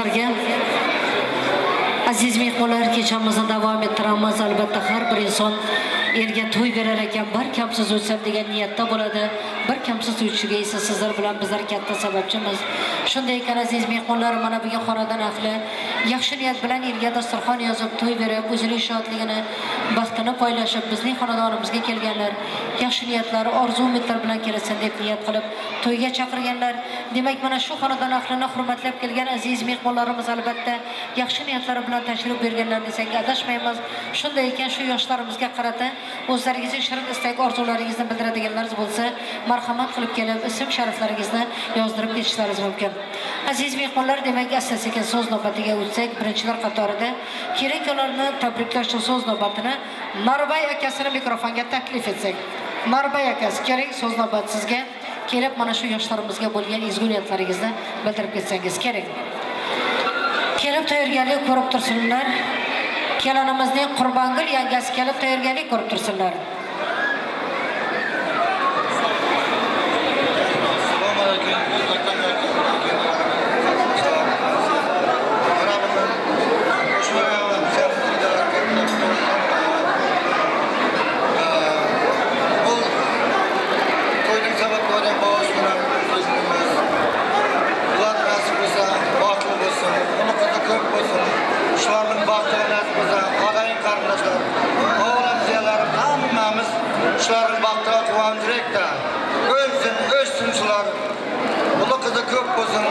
sizlarga. Aziz mehmonlar, kechamizni davom ettiramiz. Albatta har bir inson erga to'y berar ekan, bir kamsiz o'tsam degan niyatda bo'ladi. Bir kamsiz o'tishiga esa sizlar bilan bizlar katta sababchimiz. Shunday ekan aziz mehmonlar, mana bugun xonadan ahli yaxshi niyat bilan erga dasturxon yozib to'y berib, o'zining shodligini, baxtini poylashib, bizning xonadonimizga kelganlar, yaxshi niyatlar, orzu-umidlar bilan kelasan deb niyat qilib to'yga chaqirganlar. Demak, mana shu xonadon ahlini hurmatlab kelgan aziz mehmonlarimiz albatta yaxshi niyatlari bilan tashrif berganlar desak adashmaymiz. Shunday ekan, shu yoshlarimizga qarata o'zlaringizning shirin istak orzularingizni bildiradiganlaringiz bo'lsa, marhamat qilib kelib ism shariflaringizni yozdirib ketishlaringiz mumkin. Aziz mehmonlar, demak, asta-sekin so'z navbatiga o'tsak, birinchilar qatorida kerak-ularni tabriklash so'z navbatini Marbay akasini mikrofonga taklif etsak. Marbay akasi, kerak so'z navbat sizga. Kelib mana shu yoshlarimizga bo'lgan ezgu niyatlaringizni bildirib ketsangiz kerak. Kelib tayyorgarlik ko'rib tursinlar. Kelinimizning Qurbongul yangasi kelib tayyorgarlik ko'rib tursinlar. Şuların baktığı tuvan direkte ölsün, ölsün şular. Ulu kızı köp olsun.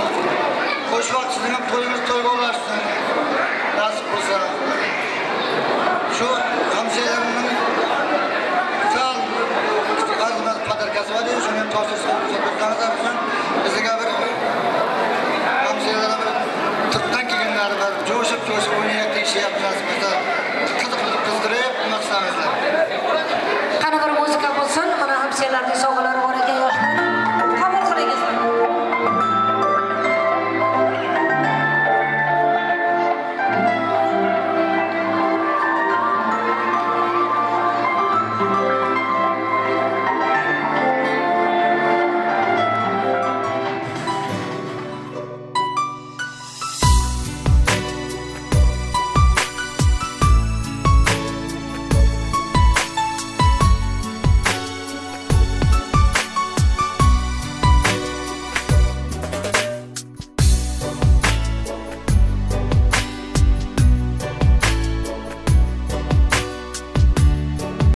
Hoş vaksizine toyunuz toy olarsın. Nasip olsa. Şu hamşehrilerimin sağ azından kadarkası var ya, şunun tavsiyesi